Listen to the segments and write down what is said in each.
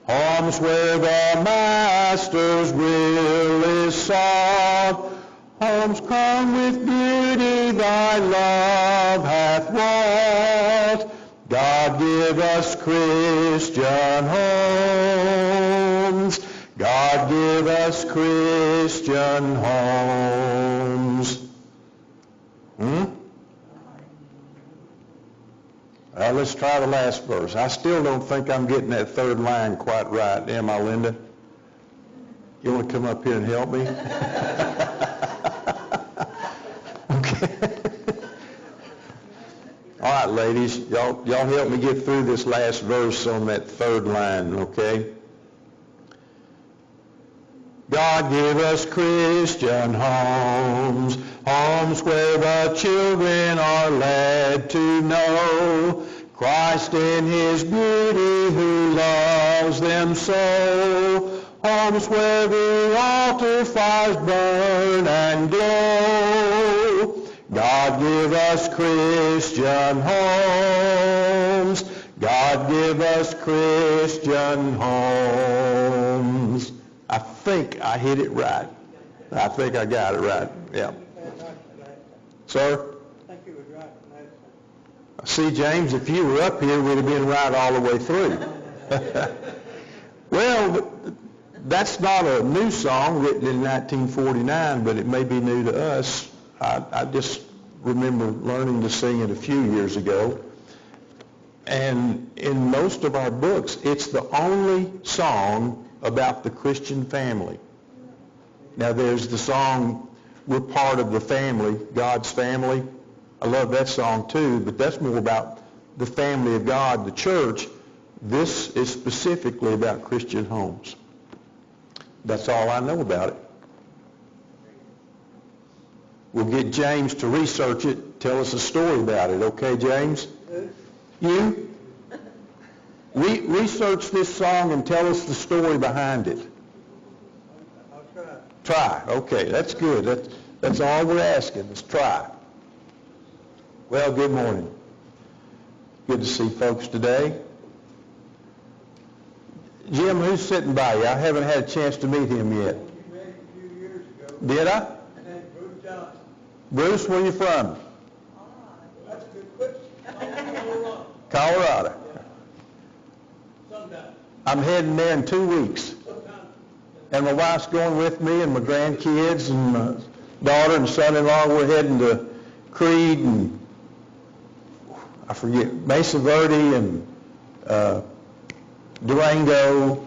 Homes where the Master's will is sought. Homes crowned with beauty thy love hath wrought. God give us Christian homes. God give us Christian homes. Let's try the last verse. I still don't think I'm getting that third line quite right. Am I, Linda? You want to come up here and help me? Okay. All right, ladies, y'all help me get through this last verse on that third line, okay? God give us Christian homes, homes where the children are led to know Christ in his beauty who loves them so. Homes where the altar fires burn and glow. God give us Christian homes. God give us Christian homes. I think I hit it right. I think I got it right. Yeah. Sir? I think you were right. See, James, if you were up here, we'd have been right all the way through. Well, that's not a new song written in 1949, but it may be new to us. I just remember learning to sing it a few years ago. And in most of our books, it's the only song about the Christian family. Now there's the song, We're Part of the Family, God's Family. I love that song too, but that's more about the family of God, the church. This is specifically about Christian homes. That's all I know about it. We'll get James to research it, tell us a story about it. Okay, James? You? Research this song and tell us the story behind it. I'll try. Try. Okay, that's good. That's all we're asking is try. Well, good morning. Good to see folks today. Jim, who's sitting by you? I haven't had a chance to meet him yet. You met him a few years ago. Did I? Bruce Johnson. Bruce, where you from? That's a good question. Colorado. Sometime. I'm heading there in 2 weeks. And my wife's going with me and my grandkids and my daughter and son-in-law. We're heading to Creed and I forget, Mesa Verde and Durango.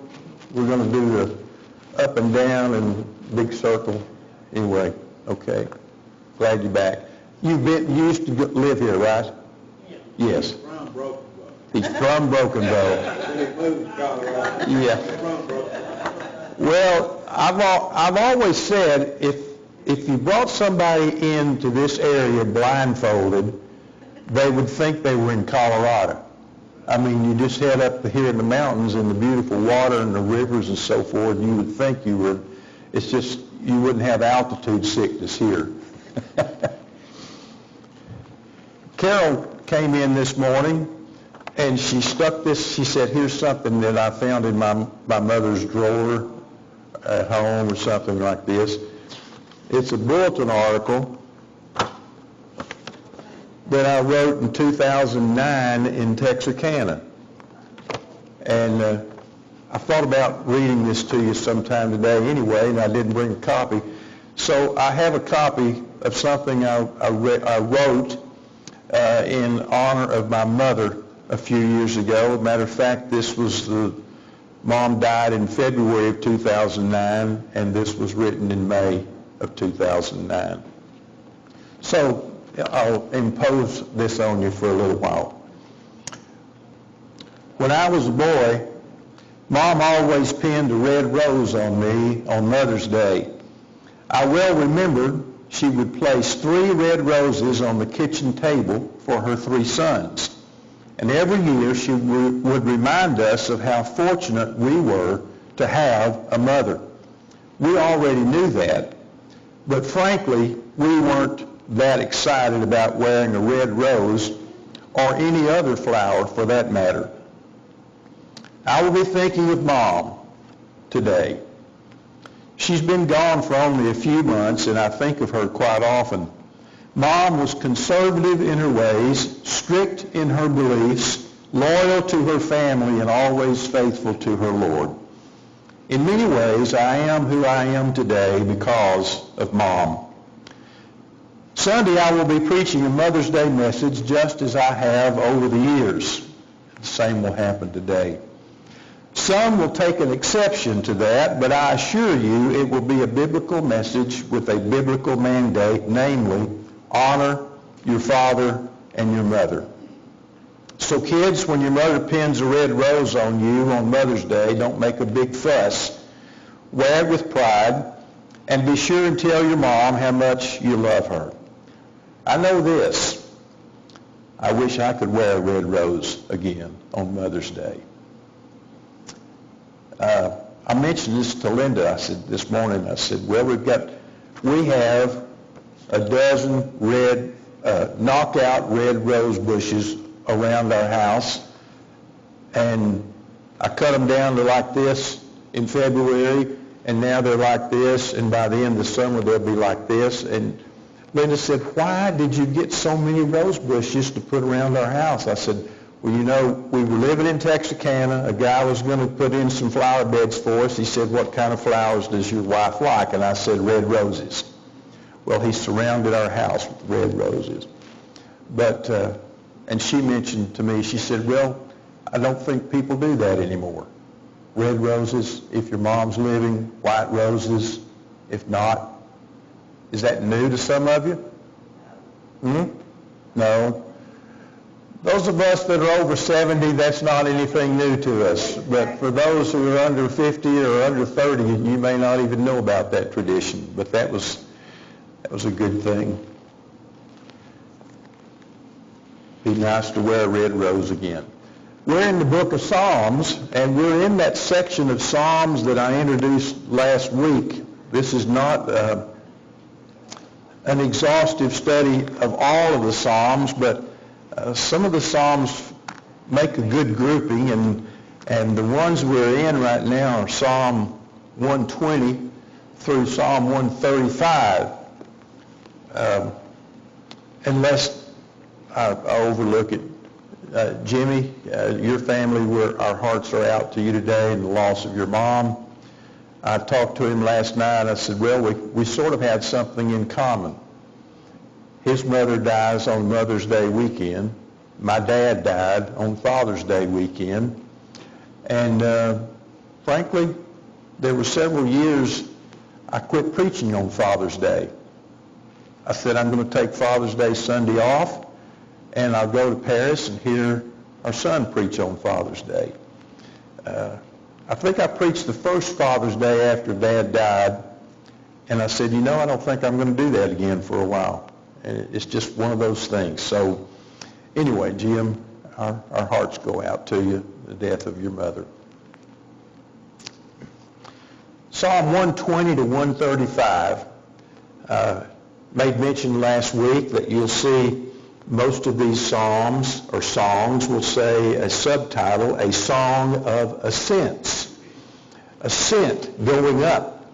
We're going to do the up and down and big circle. Anyway, okay. Glad you're back. You used to live here, right? Yes. From Broken Bow. He's from Broken Bow. Then he moved to Colorado. Yeah. From Broken Bow. Well, I've always said if you brought somebody into this area blindfolded, they would think they were in Colorado. I mean, you just head up here in the mountains and the beautiful water and the rivers and so forth, and you would think you were, it's just, you wouldn't have altitude sickness here. Carol came in this morning and she stuck this, she said, here's something that I found in my mother's drawer at home or something like this. It's a bulletin article that I wrote in 2009 in Texarkana. And I thought about reading this to you sometime today anyway, and I didn't bring a copy. So I have a copy of something I wrote in honor of my mother a few years ago. Matter of fact, this was Mom died in February of 2009, and this was written in May of 2009. So I'll impose this on you for a little while. When I was a boy, Mom always pinned a red rose on me on Mother's Day. I well remembered she would place 3 red roses on the kitchen table for her 3 sons. And every year she would remind us of how fortunate we were to have a mother. We already knew that, but frankly, we weren't that excited about wearing a red rose or any other flower for that matter. I will be thinking of Mom today. She's been gone for only a few months, and I think of her quite often. Mom was conservative in her ways, strict in her beliefs, loyal to her family, and always faithful to her Lord. In many ways, I am who I am today because of Mom. Sunday, I will be preaching a Mother's Day message just as I have over the years. The same will happen today. Some will take an exception to that, but I assure you it will be a biblical message with a biblical mandate, namely, honor your father and your mother. So kids, when your mother pins a red rose on you on Mother's Day, don't make a big fuss. Wear it with pride, and be sure and tell your mom how much you love her. I know this. I wish I could wear a red rose again on Mother's Day. I mentioned this to Linda. I said this morning, well, we have a dozen knockout red rose bushes around our house, and I cut them down to like this in February, and now they're like this, and by the end of the summer they'll be like this. And Linda said, why did you get so many rose bushes to put around our house? I said, well, you know, we were living in Texarkana. A guy was going to put in some flower beds for us. He said, what kind of flowers does your wife like? And I said, red roses. Well, he surrounded our house with red roses. But, and she mentioned to me, she said, well, I don't think people do that anymore. Red roses, if your mom's living, white roses, if not. Is that new to some of you? No. Those of us that are over 70, that's not anything new to us. But for those who are under 50 or under 30, you may not even know about that tradition. But that was a good thing. Be nice to wear a red rose again. We're in the book of Psalms, and we're in that section of Psalms that I introduced last week. This is not an exhaustive study of all of the Psalms, but some of the Psalms make a good grouping, and the ones we're in right now are Psalm 120 through Psalm 135. Unless I overlook it. Jimmy, your family, our hearts are out to you today in the loss of your mom. I talked to him last night. I said, well, we sort of had something in common. His mother dies on Mother's Day weekend. My dad died on Father's Day weekend. And frankly, there were several years I quit preaching on Father's Day. I said, I'm going to take Father's Day Sunday off, and I'll go to Paris and hear our son preach on Father's Day. I think I preached the first Father's Day after Dad died, and I said, I don't think I'm going to do that again for a while. And it's just one of those things. So anyway, Jim, our hearts go out to you, the death of your mother. Psalm 120 to 135 made mention last week that you'll see most of these psalms or songs will say a subtitle, a song of ascents. Ascent, going up.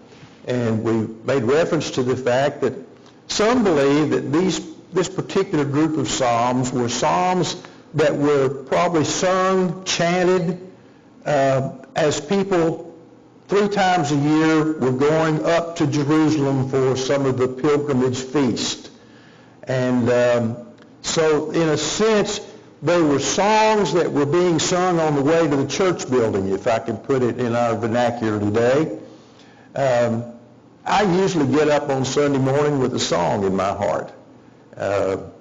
And we made reference to the fact that some believe that this particular group of psalms were psalms that were probably sung, chanted, as people 3 times a year were going up to Jerusalem for some of the pilgrimage feast. And so in a sense, they were songs that were being sung on the way to the church building, if I can put it in our vernacular today. I usually get up on Sunday morning with a song in my heart. I'm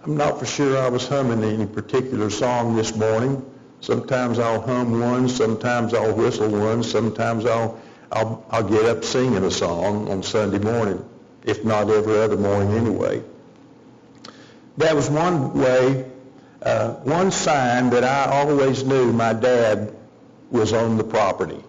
not for sure I was humming any particular song this morning. Sometimes I'll hum one, sometimes I'll whistle one, sometimes I'll get up singing a song on Sunday morning, if not every other morning anyway. That was one way, one sign that I always knew my dad was on the property.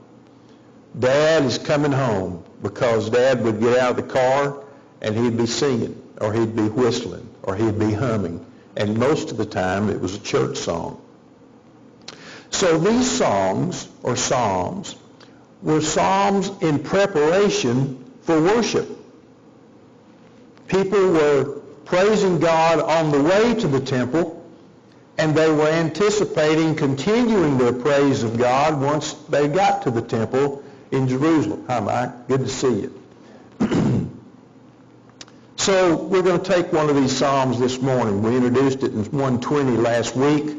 Dad is coming home, because Dad would get out of the car and he'd be singing, or he'd be whistling, or he'd be humming. And most of the time it was a church song. So these songs, or psalms, were psalms in preparation for worship. People were praising God on the way to the temple, and they were anticipating continuing their praise of God once they got to the temple in Jerusalem. Hi, Mike. Good to see you. So we're going to take one of these psalms this morning. We introduced it in 120 last week,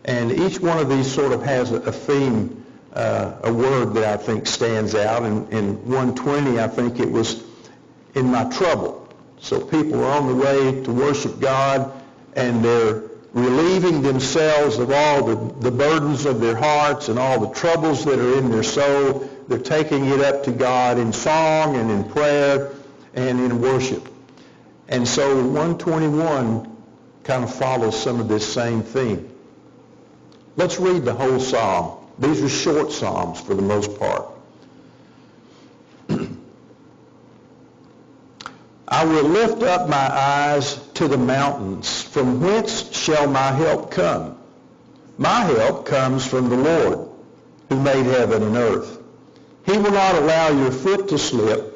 and each one of these sort of has a theme, a word that I think stands out. In 120, I think it was in my trouble. So people are on the way to worship God, and they're relieving themselves of all the burdens of their hearts and all the troubles that are in their soul. They're taking it up to God in song and in prayer and in worship. And so 121 kind of follows some of this same theme. Let's read the whole psalm. These are short psalms for the most part. I will lift up my eyes to the mountains. From whence shall my help come? My help comes from the Lord, who made heaven and earth. He will not allow your foot to slip.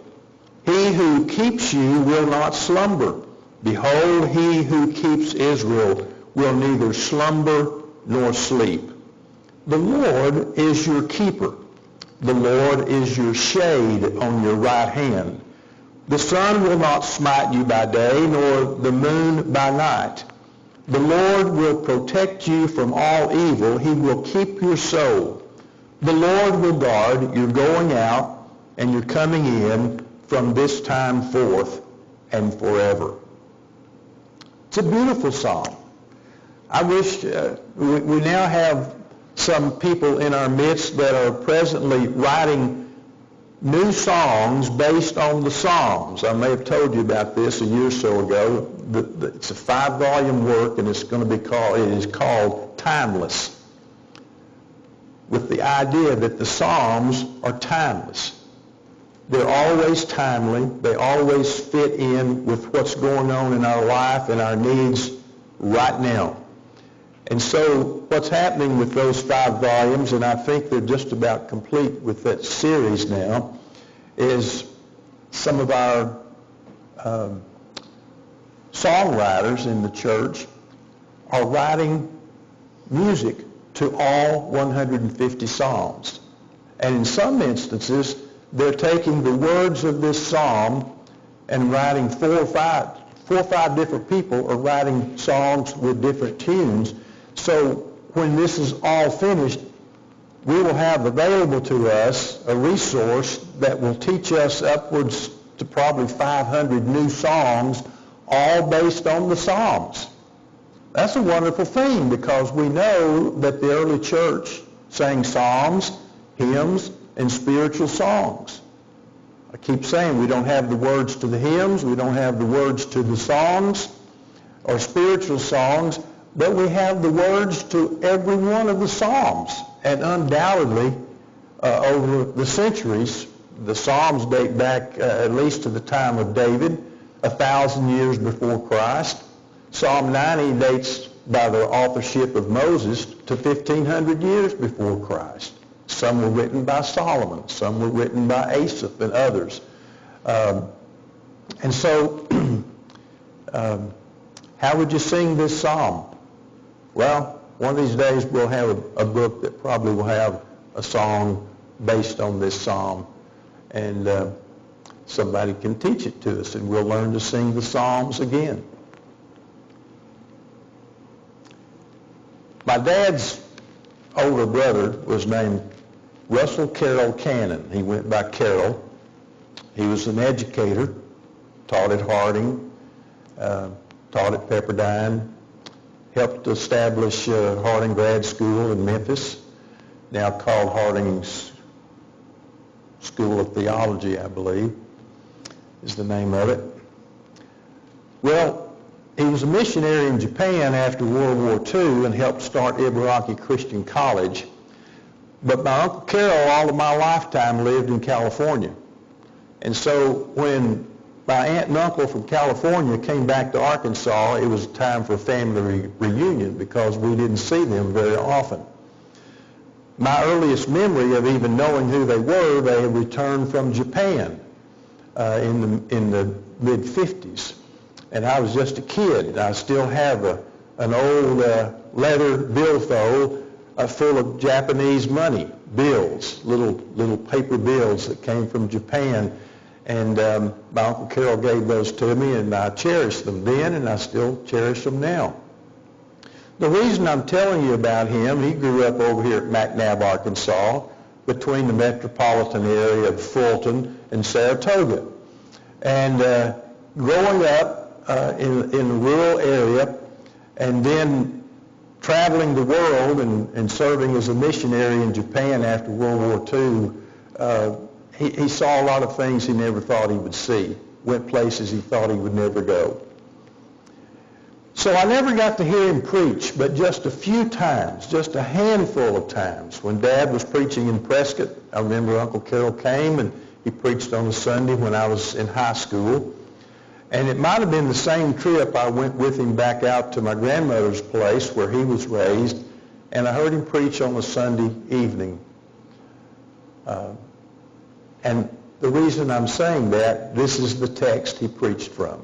He who keeps you will not slumber. Behold, he who keeps Israel will neither slumber nor sleep. The Lord is your keeper. The Lord is your shade on your right hand. The sun will not smite you by day, nor the moon by night. The Lord will protect you from all evil. He will keep your soul. The Lord will guard your going out and your coming in from this time forth and forever. It's a beautiful psalm. I wish we now have some people in our midst that are presently writing new songs based on the Psalms. I may have told you about this a year or so ago. It's a 5-volume work, and it's going to be called Timeless, with the idea that the Psalms are timeless. They're always timely. They always fit in with what's going on in our life and our needs right now. And so what's happening with those 5 volumes, and I think they're just about complete with that series now, is some of our songwriters in the church are writing music to all 150 psalms. And in some instances, they're taking the words of this psalm and writing 4 or 5 different people are writing songs with different tunes. So when this is all finished, we will have available to us a resource that will teach us upwards to probably 500 new songs, all based on the Psalms. That's a wonderful thing, because we know that the early church sang psalms, hymns, and spiritual songs. I keep saying we don't have the words to the hymns, we don't have the words to the songs or spiritual songs, but we have the words to every one of the psalms. And undoubtedly, over the centuries, the psalms date back at least to the time of David, 1,000 years before Christ. Psalm 90 dates by the authorship of Moses to 1,500 years before Christ. Some were written by Solomon. Some were written by Asaph and others. And so, how would you sing this psalm? Well, one of these days we'll have a book that probably will have a song based on this psalm. And somebody can teach it to us, and we'll learn to sing the psalms again. My dad's older brother was named Russell Carroll Cannon. He went by Carroll. He was an educator, taught at Harding, taught at Pepperdine, helped establish Harding Grad School in Memphis, now called Harding's School of Theology, I believe, is the name of it. Well, he was a missionary in Japan after World War II and helped start Ibaraki Christian College. But my Uncle Carroll, all of my lifetime, lived in California. And so when my aunt and uncle from California came back to Arkansas, it was time for a family reunion because we didn't see them very often. my earliest memory of even knowing who they were, they had returned from Japan in the mid-50s. And I was just a kid. I still have an old leather billfold full of Japanese money, bills, little paper bills that came from Japan. And my Uncle Carol gave those to me, and I cherished them then, and I still cherish them now. The reason I'm telling you about him, he grew up over here at McNabb, Arkansas, between the metropolitan area of Fulton and Saratoga. And growing up in the rural area, and then traveling the world and serving as a missionary in Japan after World War II, he saw a lot of things he never thought he would see, went places he thought he would never go. So I never got to hear him preach, but just a few times, just a handful of times. When Dad was preaching in Prescott, I remember Uncle Carol came and he preached on a Sunday when I was in high school. And it might have been the same trip I went with him back out to my grandmother's place where he was raised, and I heard him preach on a Sunday evening. And the reason I'm saying that, this is the text he preached from.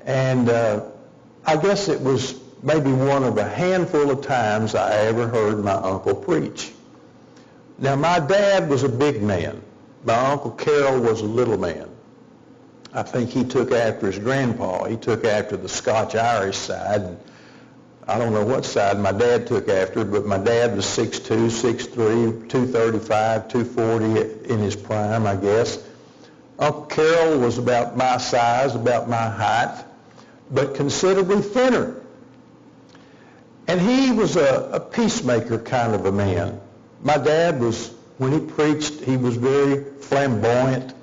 And I guess it was maybe one of a handful of times I ever heard my uncle preach. Now, my dad was a big man. My Uncle Carol was a little man. I think he took after his grandpa. He took after the Scotch-Irish side. And I don't know what side my dad took after, but my dad was 6'2", 6'3", 235, 240 in his prime, I guess. Uncle Carol was about my size, about my height, but considerably thinner. And he was a peacemaker kind of a man. My dad was, when he preached, he was very flamboyant.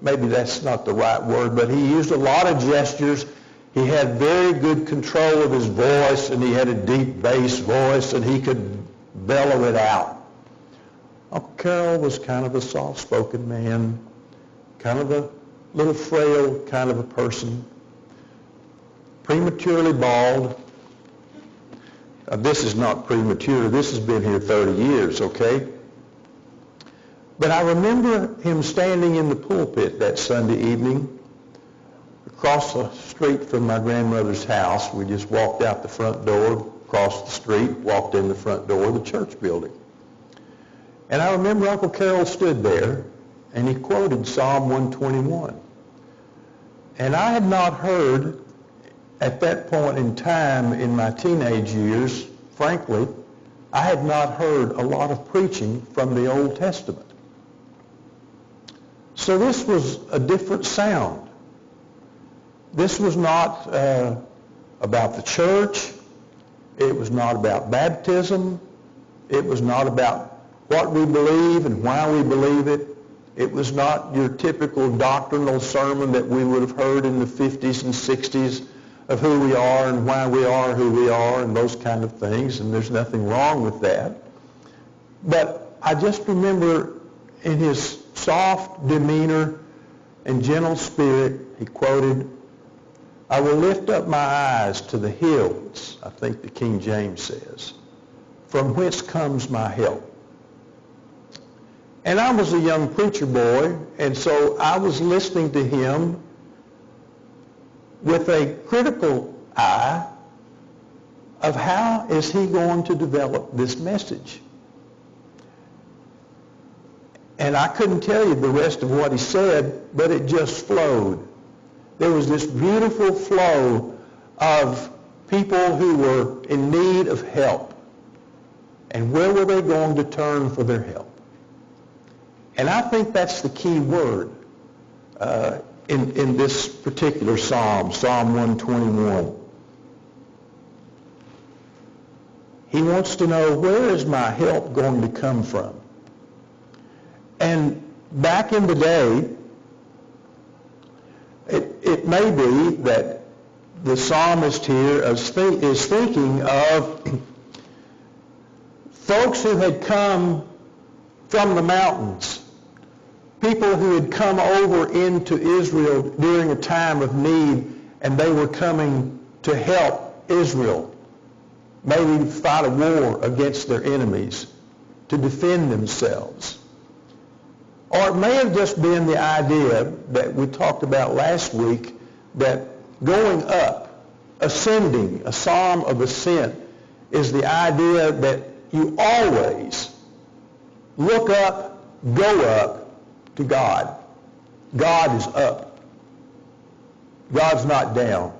Maybe that's not the right word, but he used a lot of gestures. He had very good control of his voice, and he had a deep bass voice, and he could bellow it out. Uncle Carol was kind of a soft-spoken man, kind of a little frail kind of a person, prematurely bald. This is not premature. This has been here 30 years, okay? But I remember him standing in the pulpit that Sunday evening across the street from my grandmother's house. We just walked out the front door, crossed the street, walked in the front door of the church building. And I remember Uncle Carol stood there, and he quoted Psalm 121. And I had not heard, at that point in time in my teenage years, frankly, I had not heard a lot of preaching from the Old Testament. So this was a different sound. This was not about the church. It was not about baptism. It was not about what we believe and why we believe it. It was not your typical doctrinal sermon that we would have heard in the 50s and 60s of who we are and why we are who we are and those kind of things, and there's nothing wrong with that. But I just remember in his soft demeanor and gentle spirit, he quoted, "I will lift up my eyes to the hills," I think the King James says, "from whence comes my help." And I was a young preacher boy, and so I was listening to him with a critical eye of how is he going to develop this message. And I couldn't tell you the rest of what he said, but it just flowed. There was this beautiful flow of people who were in need of help. And where were they going to turn for their help? And I think that's the key word in this particular psalm, Psalm 121. He wants to know, where is my help going to come from? And back in the day, it may be that the psalmist here is thinking of folks who had come from the mountains, people who had come over into Israel during a time of need, and they were coming to help Israel. maybe fight a war against their enemies to defend themselves. Or it may have just been the idea that we talked about last week, that going up, ascending, a psalm of ascent, is the idea that you always look up, go up to God. God is up. God's not down.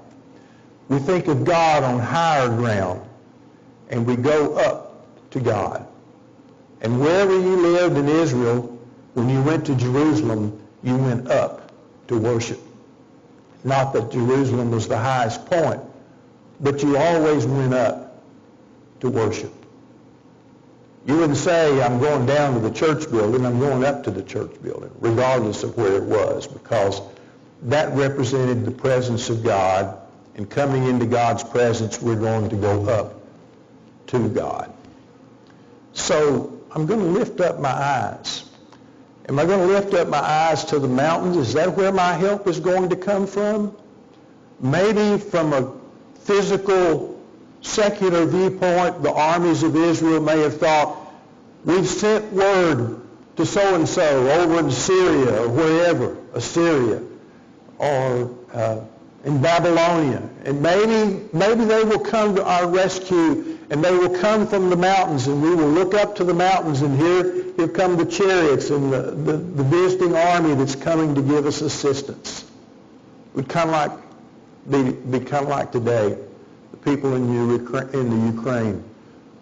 We think of God on higher ground, and we go up to God. And wherever you lived in Israel, when you went to Jerusalem, you went up to worship. Not that Jerusalem was the highest point, but you always went up to worship. You wouldn't say, I'm going down to the church building, I'm going up to the church building, regardless of where it was, because that represented the presence of God, and coming into God's presence, we're going to go up to God. So I'm going to lift up my eyes. Am I going to lift up my eyes to the mountains? Is that where my help is going to come from? Maybe from a physical, secular viewpoint, the armies of Israel may have thought, we've sent word to so-and-so over in Syria or wherever, Assyria, or in Babylonia. And maybe they will come to our rescue, and they will come from the mountains, and we will look up to the mountains, and here come the chariots and the visiting army that's coming to give us assistance. It would kind of be kind of like today, the people in the Ukraine.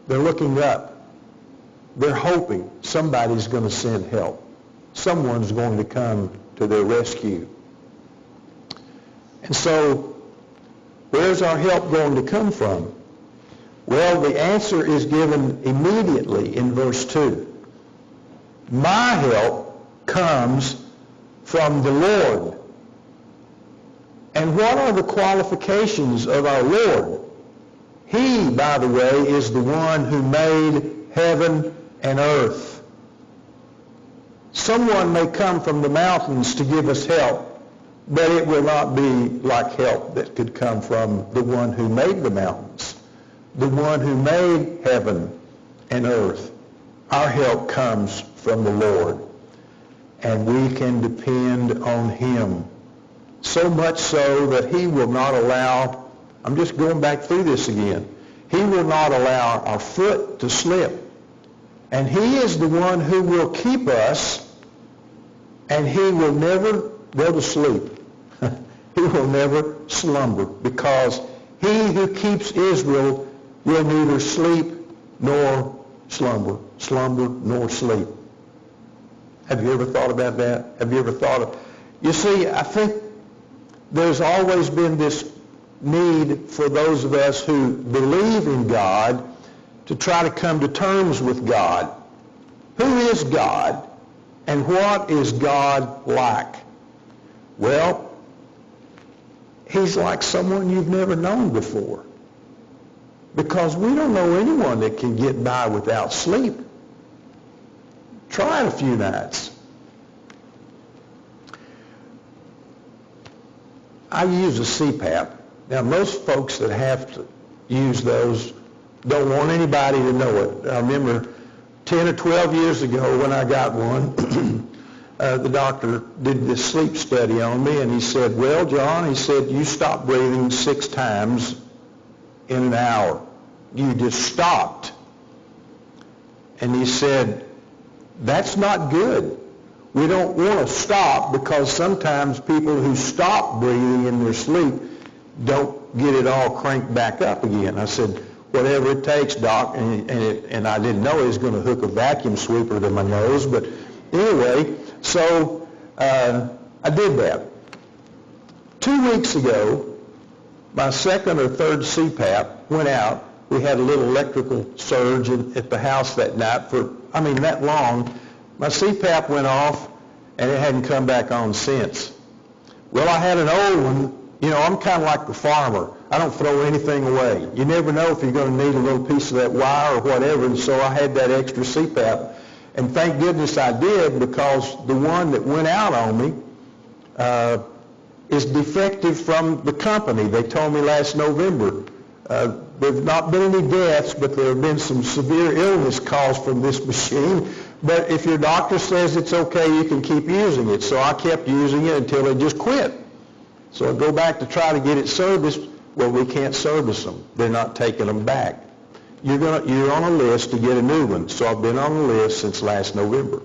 They're looking up. They're hoping somebody's going to send help. Someone's going to come to their rescue. And so, where's our help going to come from? Well, the answer is given immediately in verse 2. My help comes from the Lord. And what are the qualifications of our Lord? He, by the way, is the one who made heaven and earth. Someone may come from the mountains to give us help, but it will not be like help that could come from the one who made the mountains, the one who made heaven and earth. Our help comes from the Lord, and we can depend on Him. So much so that He will not allow, I'm just going back through this again, He will not allow our foot to slip. And He is the one who will keep us, and He will never go to sleep. He will never slumber, because He who keeps Israel will neither sleep nor slumber nor sleep. Have you ever thought about that? Have you ever thought of... You see, I think there's always been this need for those of us who believe in God to try to come to terms with God. Who is God, and what is God like? Well, He's like someone you've never known before, because we don't know anyone that can get by without sleep. Try it a few nights. I use a CPAP. Now, most folks that have to use those don't want anybody to know it. I remember 10 or 12 years ago when I got one, the doctor did this sleep study on me, and he said, well, John, he said, you stop breathing 6 times in an hour. You just stopped. And he said, that's not good. We don't want to stop, because sometimes people who stop breathing in their sleep don't get it all cranked back up again. I said, whatever it takes, Doc, and I didn't know he was going to hook a vacuum sweeper to my nose, but anyway, so I did that. 2 weeks ago, my second or third CPAP went out. We had a little electrical surge at the house that night that long. My CPAP went off, and it hadn't come back on since. Well, I had an old one. You know, I'm kind of like the farmer. I don't throw anything away. You never know if you're going to need a little piece of that wire or whatever, and so I had that extra CPAP. And thank goodness I did, because the one that went out on me is defective from the company. They told me last November, There've not been any deaths, but there have been some severe illness caused from this machine. But if your doctor says it's okay, you can keep using it. So I kept using it until it just quit. So I go back to try to get it serviced. Well, we can't service them. They're not taking them back. You're on a list to get a new one. So I've been on the list since last November.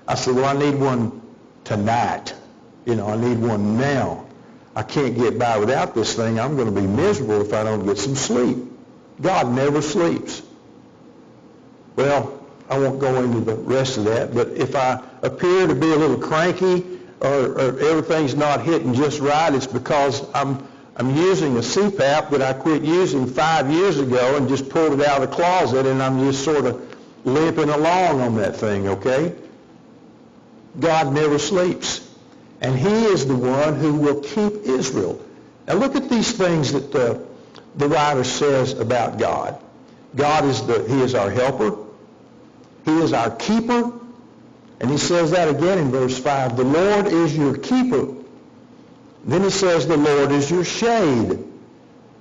I said, well, I need one tonight. I need one now. I can't get by without this thing. I'm going to be miserable if I don't get some sleep. God never sleeps. Well, I won't go into the rest of that, but if I appear to be a little cranky or everything's not hitting just right, it's because I'm using a CPAP that I quit using 5 years ago and just pulled it out of the closet, and I'm just sort of limping along on that thing, okay? God never sleeps. And He is the one who will keep Israel. Now look at these things that the writer says about God. God He is our helper. He is our keeper. And He says that again in verse 5. The Lord is your keeper. Then He says the Lord is your shade.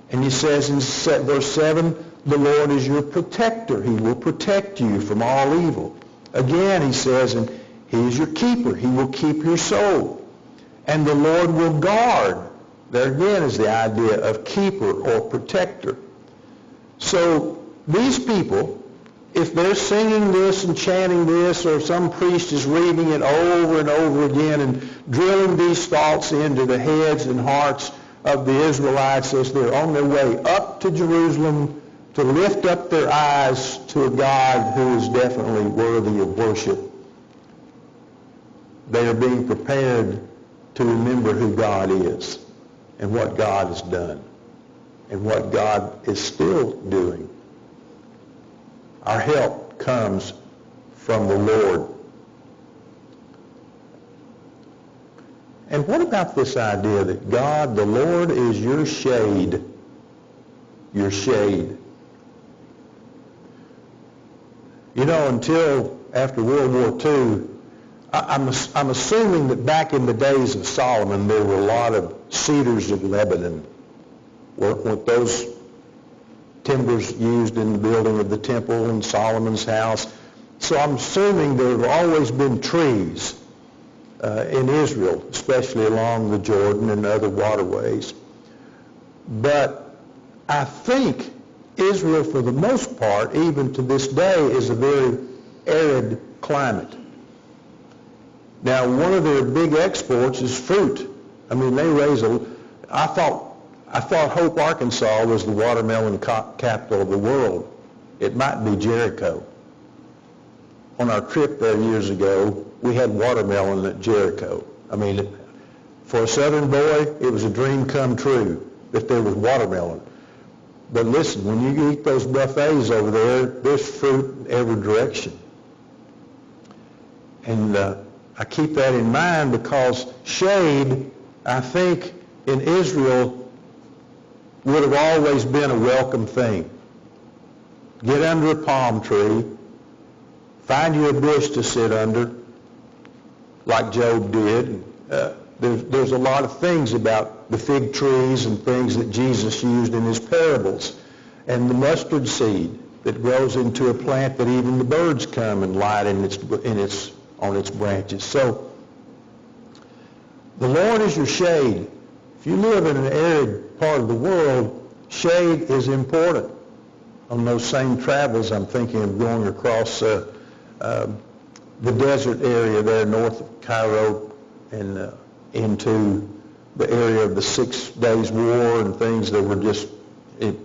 And He says in verse 7, the Lord is your protector. He will protect you from all evil. Again He says, and He is your keeper. He will keep your soul. And the Lord will guard. There again is the idea of keeper or protector. So these people, if they're singing this and chanting this, or some priest is reading it over and over again and drilling these thoughts into the heads and hearts of the Israelites as they're on their way up to Jerusalem to lift up their eyes to a God who is definitely worthy of worship, they are being prepared to remember who God is and what God has done and what God is still doing. Our help comes from the Lord. And what about this idea that God, the Lord, is your shade? Your shade. Until after World War II, I'm assuming that back in the days of Solomon, there were a lot of cedars of Lebanon. Weren't those timbers used in the building of the temple and Solomon's house? So I'm assuming there have always been trees in Israel, especially along the Jordan and other waterways. But I think Israel, for the most part, even to this day, is a very arid climate. Now, one of their big exports is fruit. I mean, they raise I thought Hope, Arkansas was the watermelon capital of the world. It might be Jericho. On our trip there years ago, we had watermelon at Jericho. I mean, for a southern boy, it was a dream come true if there was watermelon. But listen, when you eat those buffets over there, there's fruit in every direction. And I keep that in mind because shade, I think, in Israel would have always been a welcome thing. Get under a palm tree, find you a bush to sit under, like Job did. There's a lot of things about the fig trees and things that Jesus used in his parables, and the mustard seed that grows into a plant that even the birds come and light on its branches. So the Lord is your shade. If you live in an arid part of the world, shade is important. On those same travels, I'm thinking of going across the desert area there north of Cairo and into the area of the 6 Days War and things that were just, an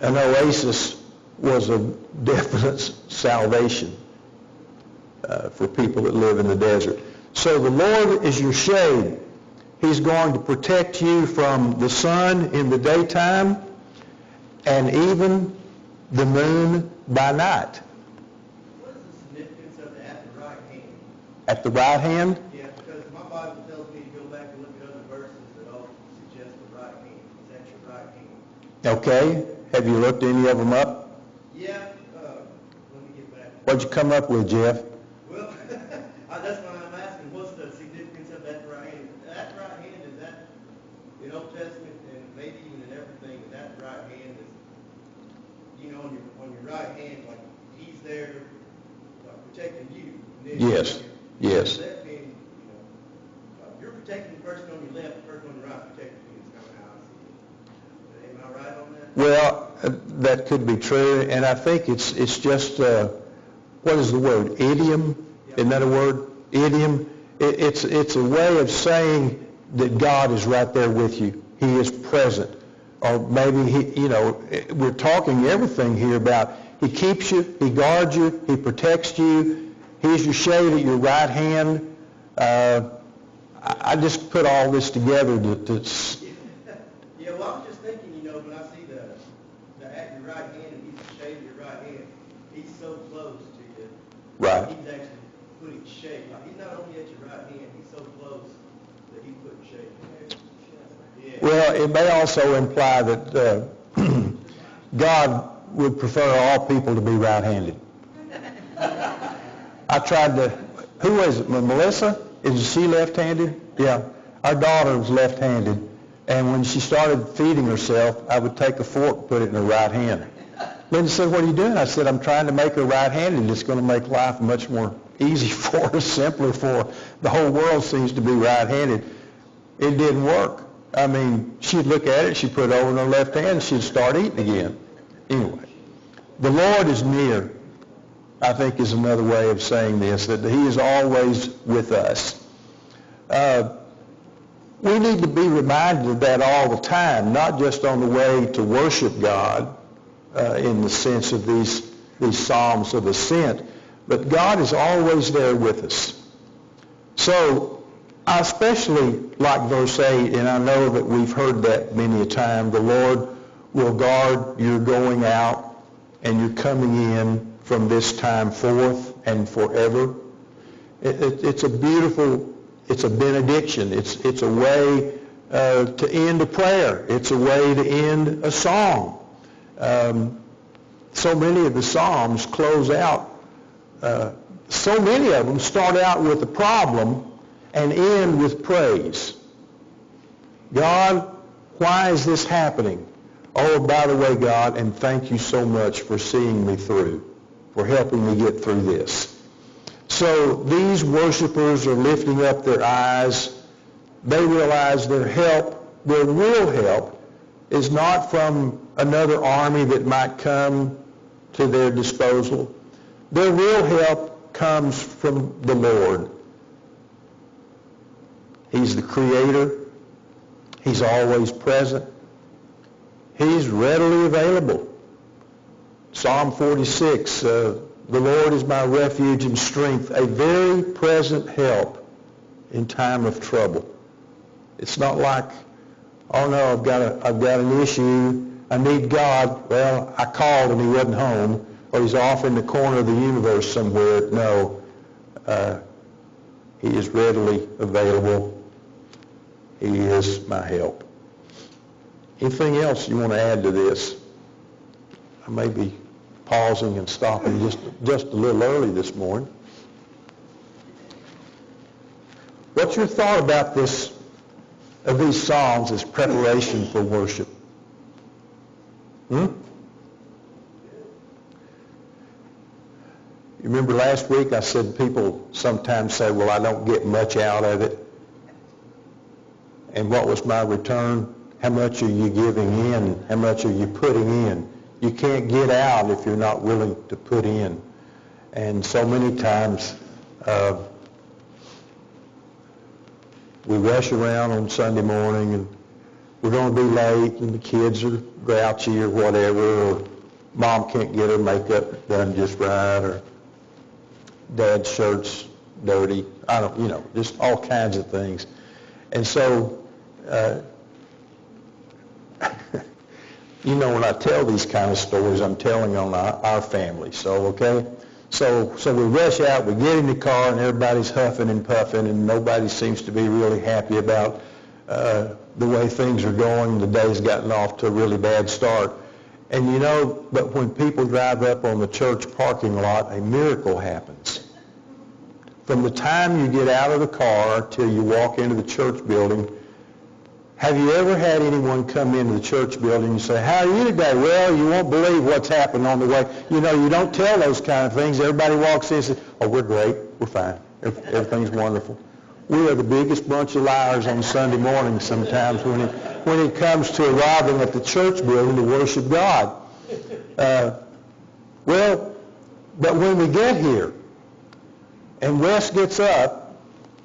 oasis was a definite salvation for people that live in the desert. So the Lord is your shade. He's going to protect you from the sun in the daytime and even the moon by night. What is the significance of the at the right hand? At the right hand? Yeah, because my Bible tells me to go back and look at other verses that all suggest the right hand. Is that your right hand? Okay. Have you looked any of them up? Yeah, let me get back. What'd you come up with, Jeff? Well, that's why I'm asking, what's the significance of that right hand? That right hand, is that in Old Testament and maybe even in everything, is that right And then Yes, yes. the left hand, you're protecting the person on your left, the person on your right protecting you. It's kind of how I see it. Am I right on that? Well, that could be true, and I think it's just, what is the word, idiom? Isn't that a word? Idiom? It's a way of saying that God is right there with you. He is present. Or maybe, we're talking everything here about He keeps you, He guards you, He protects you, He's your shade at your right hand. I just put all this together to Yeah, well, I was just thinking, when I see the at your right hand and He's the shade of your right hand, He's so close to you. Right. He's actually putting shade. Like, He's not only at your right hand, He's so close that He's putting shade. Yeah. Well, it may also imply that God would prefer all people to be right-handed. I tried to, who was it, Melissa? Is she left-handed? Yeah. Our daughter was left-handed, and when she started feeding herself, I would take a fork and put it in her right hand. Linda said, "What are you doing?" I said, "I'm trying to make her right-handed. It's going to make life much more easy for her, simpler for her. The whole world seems to be right-handed." It didn't work. I mean, she'd look at it, she'd put it over in her left hand, and she'd start eating again. Anyway, the Lord is near, I think, is another way of saying this, that He is always with us. We need to be reminded of that all the time, not just on the way to worship God in the sense of these psalms of ascent, but God is always there with us. So I especially like verse 8, and I know that we've heard that many a time. The Lord will guard your going out and your coming in from this time forth and forever. It's a beautiful, it's a benediction. It's a way to end a prayer. It's a way to end a song. So many of the Psalms close out, so many of them start out with a problem and end with praise. God, why is this happening? Oh, by the way, God, and thank you so much for seeing me through, for helping me get through this. So these worshipers are lifting up their eyes. They realize their help, their real help, is not from another army that might come to their disposal. Their real help comes from the Lord. He's the Creator. He's always present. He's readily available. Psalm 46, the Lord is my refuge and strength, a very present help in time of trouble. It's not like, oh no, I've got an issue, I need God. Well, I called and He wasn't home, or He's off in the corner of the universe somewhere. No, He is readily available. He is my help. Anything else you want to add to this? I may be pausing and stopping just a little early this morning. What's your thought about this, of these Psalms as preparation for worship? You remember last week I said people sometimes say, well, I don't get much out of it. And what was my return? How much are you giving in? How much are you putting in? You can't get out if you're not willing to put in. And so many times we rush around on Sunday morning and we're going to be late and the kids are grouchy or whatever, or mom can't get her makeup done just right, or dad's shirt's dirty. I don't, just all kinds of things. And so, when I tell these kind of stories, I'm telling on our family. So, okay? So we rush out, we get in the car, and everybody's huffing and puffing, and nobody seems to be really happy about the way things are going. The day's gotten off to a really bad start. And but when people drive up on the church parking lot, a miracle happens. From the time you get out of the car till you walk into the church building, Have you ever had anyone come into the church building and say, how are you today? Well, you won't believe what's happened on the way. You know, you don't tell those kind of things. Everybody walks in and says, oh, we're great, we're fine, everything's wonderful. We are the biggest bunch of liars on Sunday morning sometimes when it comes to arriving at the church building to worship God. Well, but when we get here, and Wes gets up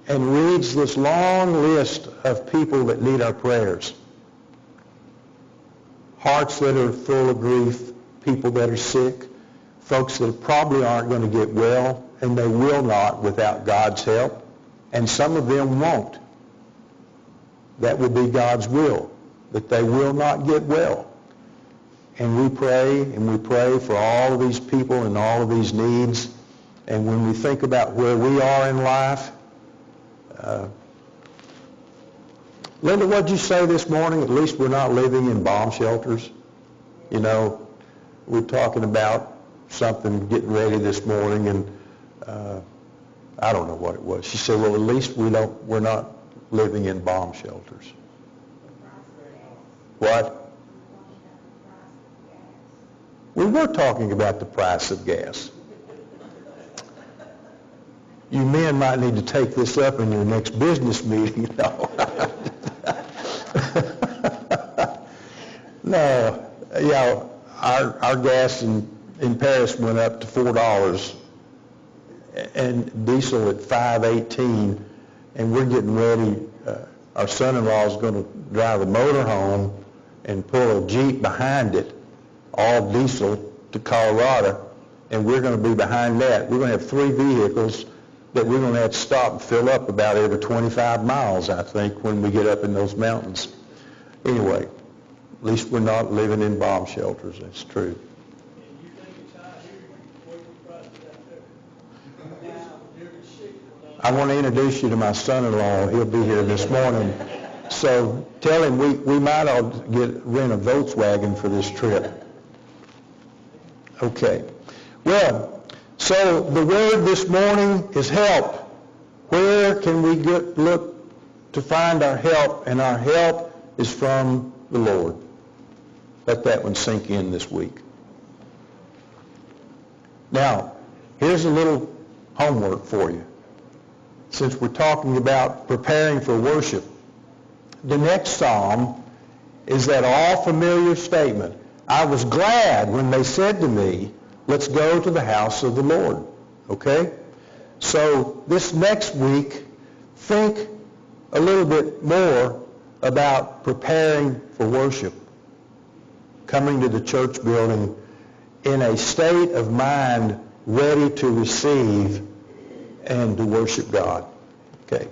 and reads this long list of people that need our prayers, hearts that are full of grief, people that are sick, folks that probably aren't going to get well, and they will not without God's help, and some of them won't. That will be God's will, that they will not get well. And we pray for all of these people and all of these needs. And when we think about where we are in life, Linda, what did you say this morning? At least we're not living in bomb shelters. You know, we're talking about something getting ready this morning, and I don't know what it was. She said, well, at least we're not living in bomb shelters. What? We were talking about the price of gas. You men might need to take this up in your next business meeting. No, our gas in Paris went up to $4, and diesel at $5.18, and we're getting ready. Our son-in-law is going to drive a motorhome and pull a Jeep behind it, all diesel, to Colorado, and we're going to be behind that. We're going to have 3 vehicles that we're going to have to stop and fill up about every 25 miles, I think, when we get up in those mountains. Anyway, at least we're not living in bomb shelters. That's true. And you think it's high here, what the price is out there? I want to introduce you to my son-in-law. He'll be here this morning. So tell him we might all rent a Volkswagen for this trip. Okay. Well, so the word this morning is help. Where can we look to find our help? And our help is from the Lord. Let that one sink in this week. Now, here's a little homework for you. Since we're talking about preparing for worship, the next psalm is that all familiar statement. I was glad when they said to me, let's go to the house of the Lord. Okay? So this next week, think a little bit more about preparing for worship, coming to the church building in a state of mind ready to receive and to worship God. Okay.